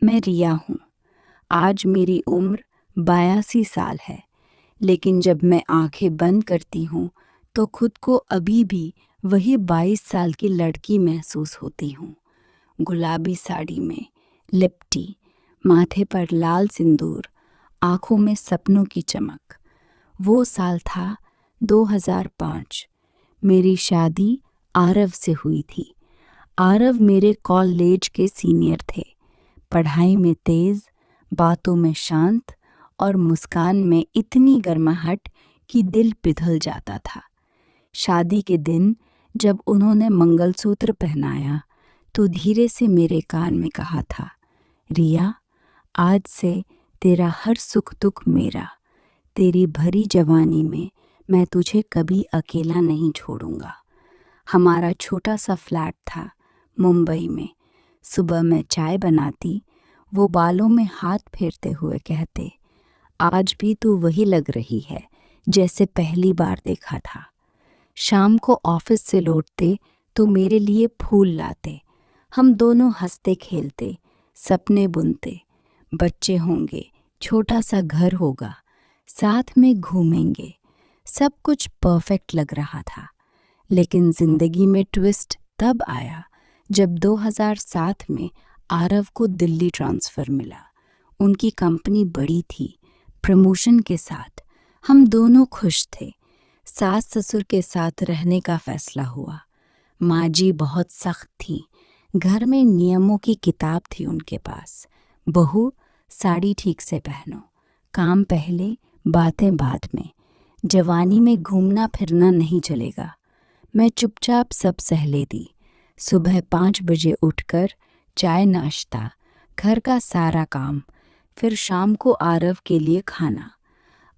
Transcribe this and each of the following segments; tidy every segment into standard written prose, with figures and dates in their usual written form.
मैं रिया हूँ। आज मेरी उम्र 82 साल है, लेकिन जब मैं आंखें बंद करती हूँ तो खुद को अभी भी वही 22 साल की लड़की महसूस होती हूँ। गुलाबी साड़ी में लिपटी, माथे पर लाल सिंदूर, आंखों में सपनों की चमक। वो साल था 2005। मेरी शादी आरव से हुई थी। आरव मेरे कॉलेज के सीनियर थे। पढ़ाई में तेज, बातों में शांत और मुस्कान में इतनी गर्माहट कि दिल पिघल जाता था। शादी के दिन जब उन्होंने मंगलसूत्र पहनाया तो धीरे से मेरे कान में कहा था, रिया, आज से तेरा हर सुख दुख मेरा। तेरी भरी जवानी में मैं तुझे कभी अकेला नहीं छोड़ूंगा। हमारा छोटा सा फ्लैट था मुंबई में। सुबह मैं चाय बनाती, वो बालों में हाथ फेरते हुए कहते, आज भी तू वही लग रही है जैसे पहली बार देखा था। शाम को ऑफिस से लौटते तो मेरे लिए फूल लाते। हम दोनों हंसते खेलते, सपने बुनते। बच्चे होंगे, छोटा सा घर होगा, साथ में घूमेंगे। सब कुछ परफेक्ट लग रहा था। लेकिन जिंदगी में ट्विस्ट तब आया जब 2007 में आरव को दिल्ली ट्रांसफ़र मिला। उनकी कंपनी बड़ी थी, प्रमोशन के साथ। हम दोनों खुश थे। सास ससुर के साथ रहने का फैसला हुआ। माँ जी बहुत सख्त थी। घर में नियमों की किताब थी उनके पास। बहू, साड़ी ठीक से पहनो, काम पहले, बातें बाद में। जवानी में घूमना फिरना नहीं चलेगा। मैं चुपचाप सब सह लेती। सुबह 5 बजे उठकर चाय नाश्ता, घर का सारा काम, फिर शाम को आरव के लिए खाना।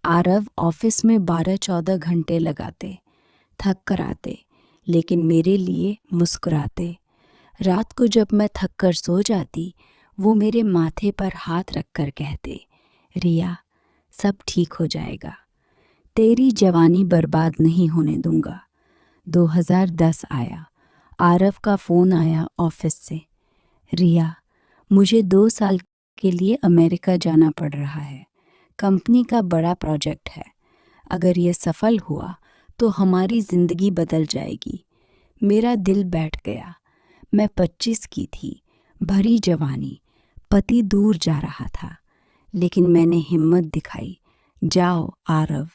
आरव ऑफिस में 12-14 घंटे लगाते, थक कर आते, लेकिन मेरे लिए मुस्कुराते। रात को जब मैं थक कर सो जाती, वो मेरे माथे पर हाथ रखकर कहते, रिया, सब ठीक हो जाएगा। तेरी जवानी बर्बाद नहीं होने दूंगा। 2010 आया। आरव का फ़ोन आया ऑफिस से, रिया, मुझे 2 साल के लिए अमेरिका जाना पड़ रहा है। कंपनी का बड़ा प्रोजेक्ट है। अगर ये सफल हुआ तो हमारी ज़िंदगी बदल जाएगी। मेरा दिल बैठ गया। मैं 25 की थी, भरी जवानी, पति दूर जा रहा था। लेकिन मैंने हिम्मत दिखाई। जाओ आरव,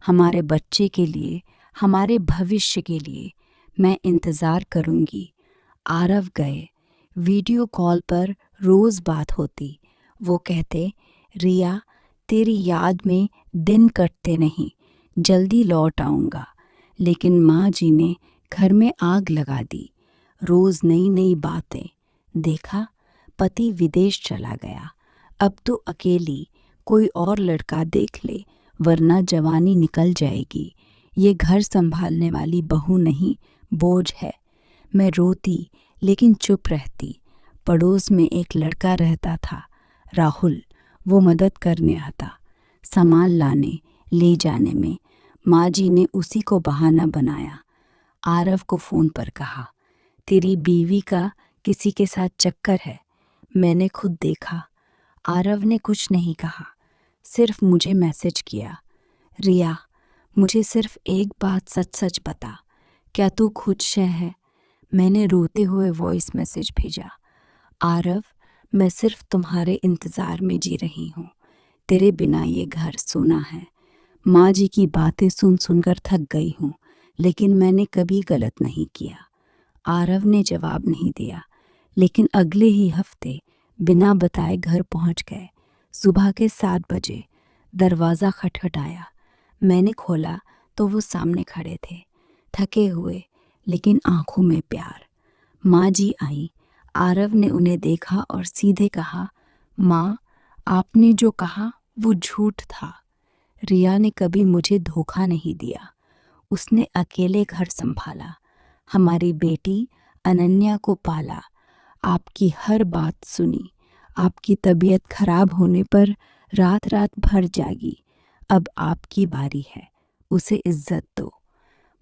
हमारे बच्चे के लिए, हमारे भविष्य के लिए मैं इंतज़ार करूंगी। आरव गए। वीडियो कॉल पर रोज़ बात होती। वो कहते, रिया, तेरी याद में दिन कटते नहीं, जल्दी लौट आऊँगा। लेकिन माँ जी ने घर में आग लगा दी। रोज़ नई नई बातें। देखा, पति विदेश चला गया। अब तो अकेली, कोई और लड़का देख ले, वरना जवानी निकल जाएगी। ये घर संभालने वाली बहू नहीं, बोझ है। मैं रोती लेकिन चुप रहती। पड़ोस में एक लड़का रहता था, राहुल। वो मदद करने आता, सामान लाने ले जाने में। माँ जी ने उसी को बहाना बनाया। आरव को फ़ोन पर कहा, तेरी बीवी का किसी के साथ चक्कर है। मैंने खुद देखा। आरव ने कुछ नहीं कहा, सिर्फ मुझे मैसेज किया, रिया, मुझे सिर्फ एक बात सच सच बता, क्या तू खुश है? मैंने रोते हुए वॉइस मैसेज भेजा, आरव, मैं सिर्फ तुम्हारे इंतज़ार में जी रही हूँ। तेरे बिना ये घर सूना है। माँ जी की बातें सुन सुनकर थक गई हूँ, लेकिन मैंने कभी गलत नहीं किया। आरव ने जवाब नहीं दिया, लेकिन अगले ही हफ्ते बिना बताए घर पहुँच गए। सुबह के 7 बजे दरवाज़ा खटखटाया। मैंने खोला तो वो सामने खड़े थे, थके हुए लेकिन आंखों में प्यार। माँ जी आई। आरव ने उन्हें देखा और सीधे कहा, माँ, आपने जो कहा वो झूठ था। रिया ने कभी मुझे धोखा नहीं दिया। उसने अकेले घर संभाला, हमारी बेटी अनन्या को पाला, आपकी हर बात सुनी। आपकी तबीयत खराब होने पर रात रात भर जागी। अब आपकी बारी है, उसे इज्जत दो।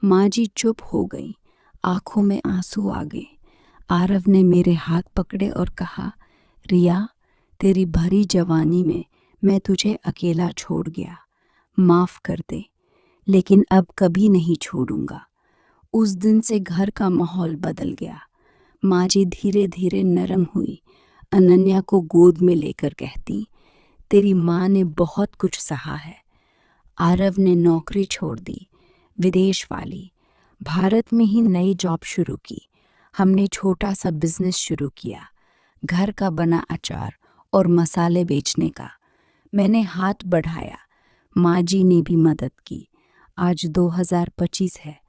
माँ जी चुप हो गई, आंखों में आंसू आ गए। आरव ने मेरे हाथ पकड़े और कहा, रिया, तेरी भरी जवानी में मैं तुझे अकेला छोड़ गया। माफ़ कर दे, लेकिन अब कभी नहीं छोड़ूंगा। उस दिन से घर का माहौल बदल गया। माँ जी धीरे धीरे नरम हुई। अनन्या को गोद में लेकर कहती, तेरी माँ ने बहुत कुछ सहा है। आरव ने नौकरी छोड़ दी, विदेश वाली। भारत में ही नई जॉब शुरू की। हमने छोटा सा बिजनेस शुरू किया, घर का बना अचार और मसाले बेचने का। मैंने हाथ बढ़ाया, माँ जी ने भी मदद की। आज 2025 है।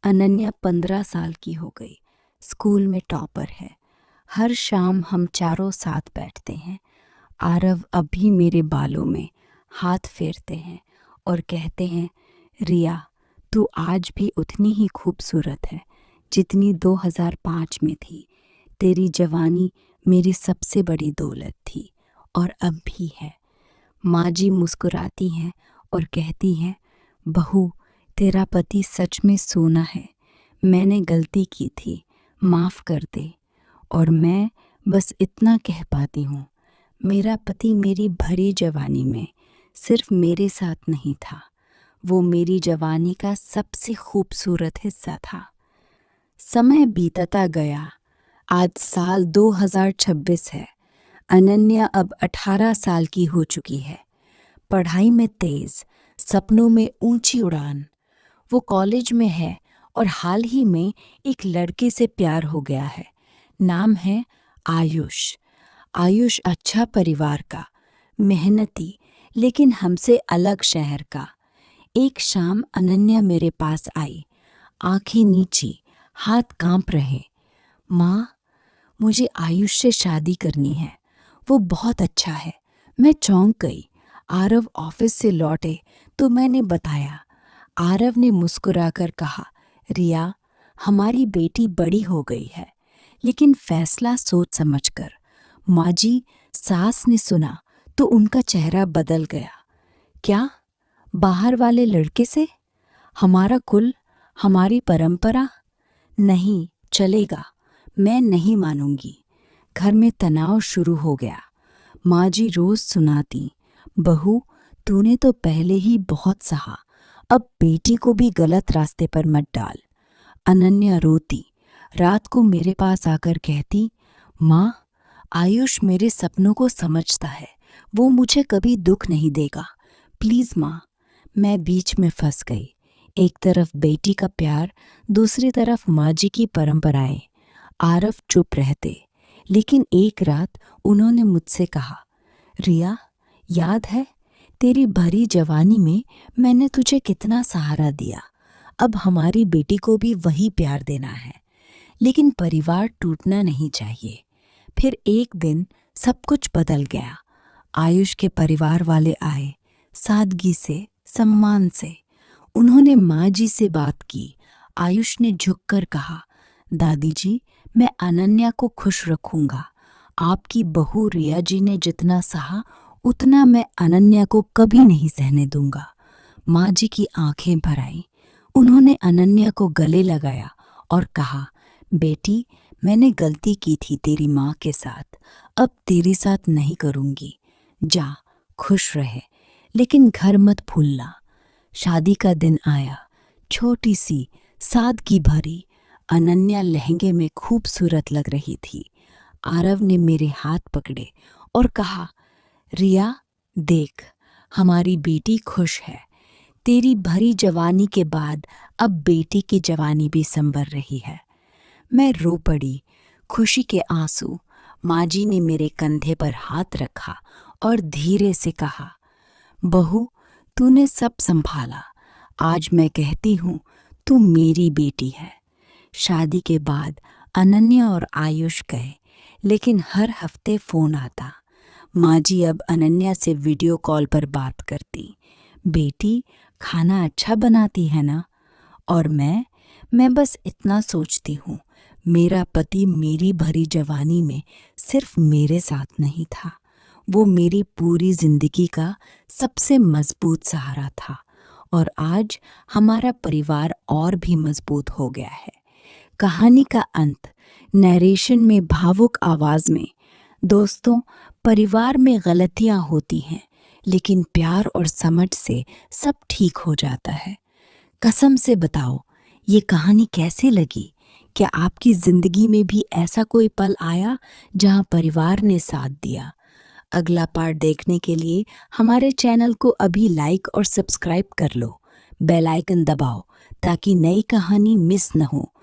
अनन्या 15 साल की हो गई, स्कूल में टॉपर है। हर शाम हम चारों साथ बैठते हैं। आरव अब भी मेरे बालों में हाथ फेरते हैं और कहते हैं, रिया, तू आज भी उतनी ही खूबसूरत है जितनी 2005 में थी। तेरी जवानी मेरी सबसे बड़ी दौलत थी और अब भी है। माँ जी मुस्कुराती हैं और कहती हैं, बहू, तेरा पति सच में सोना है। मैंने गलती की थी, माफ़ कर दे। और मैं बस इतना कह पाती हूँ, मेरा पति मेरी भरी जवानी में सिर्फ मेरे साथ नहीं था, वो मेरी जवानी का सबसे खूबसूरत हिस्सा था। समय बीतता गया। आज साल 2026 है। अनन्या अब 18 साल की हो चुकी है। पढ़ाई में तेज, सपनों में ऊंची उड़ान। वो कॉलेज में है और हाल ही में एक लड़के से प्यार हो गया है। नाम है आयुष। आयुष अच्छा परिवार का, मेहनती, लेकिन हमसे अलग शहर का। एक शाम अनन्या मेरे पास आई, आंखें नीची, हाथ कांप रहे। माँ, मुझे आयुष से शादी करनी है, वो बहुत अच्छा है। मैं चौंक गई। आरव ऑफिस से लौटे तो मैंने बताया। आरव ने मुस्कुराकर कहा, रिया, हमारी बेटी बड़ी हो गई है, लेकिन फैसला सोच समझकर। माँ जी, सास ने सुना तो उनका चेहरा बदल गया। क्या? बाहर वाले लड़के से? हमारा कुल, हमारी परंपरा? नहीं चलेगा, मैं नहीं मानूंगी। घर में तनाव शुरू हो गया। माँ जी रोज सुनाती, बहू, तूने तो पहले ही बहुत सहा, अब बेटी को भी गलत रास्ते पर मत डाल। अनन्या रोती, रात को मेरे पास आकर कहती, माँ, आयुष मेरे सपनों को समझता है, वो मुझे कभी दुख नहीं देगा, प्लीज़ माँ। मैं बीच में फंस गई। एक तरफ बेटी का प्यार, दूसरी तरफ माँ जी की परंपराएं। आरव चुप रहते, लेकिन एक रात उन्होंने मुझसे कहा, रिया, याद है तेरी भरी जवानी में मैंने तुझे कितना सहारा दिया। अब हमारी बेटी को भी वही प्यार देना है, लेकिन परिवार टूटना नहीं चाहिए। फिर एक दिन सब कुछ बदल गया। आयुष के परिवार वाले आए, सादगी से, सम्मान से। उन्होंने माँ जी से बात की। आयुष ने झुककर कहा, दादी जी, मैं अनन्या को खुश रखूंगा। आपकी बहू रिया जी ने जितना सहा, उतना मैं अनन्या को कभी नहीं सहने दूंगा। माँ जी की आंखें भर आईं। उन्होंने अनन्या को गले लगाया और कहा, बेटी, मैंने गलती की थी तेरी माँ के साथ, अब तेरे साथ नहीं करूंगी। जा, खुश रहे, लेकिन घर मत भूलना। शादी का दिन आया। छोटी सी, सादगी भरी अनन्या लहंगे में खूबसूरत लग रही थी। आरव ने मेरे हाथ पकड़े और कहा, रिया, देख, हमारी बेटी खुश है। तेरी भरी जवानी के बाद अब बेटी की जवानी भी संभल रही है। मैं रो पड़ी, खुशी के आंसू। माँ जी ने मेरे कंधे पर हाथ रखा और धीरे से कहा, बहू, तूने सब संभाला। आज मैं कहती हूँ, तू मेरी बेटी है। शादी के बाद अनन्या और आयुष गए, लेकिन हर हफ्ते फ़ोन आता। माँ जी अब अनन्या से वीडियो कॉल पर बात करती, बेटी, खाना अच्छा बनाती है ना? और मैं बस इतना सोचती हूँ, मेरा पति मेरी भरी जवानी में सिर्फ मेरे साथ नहीं था, वो मेरी पूरी जिंदगी का सबसे मजबूत सहारा था। और आज हमारा परिवार और भी मजबूत हो गया है। कहानी का अंत नरेशन में भावुक आवाज में दोस्तों, परिवार में गलतियां होती हैं, लेकिन प्यार और समझ से सब ठीक हो जाता है। कसम से बताओ, ये कहानी कैसे लगी? क्या आपकी जिंदगी में भी ऐसा कोई पल आया जहां परिवार ने साथ दिया? अगला पार्ट देखने के लिए हमारे चैनल को अभी लाइक और सब्सक्राइब कर लो। बेल आइकन दबाओ ताकि नई कहानी मिस न हो।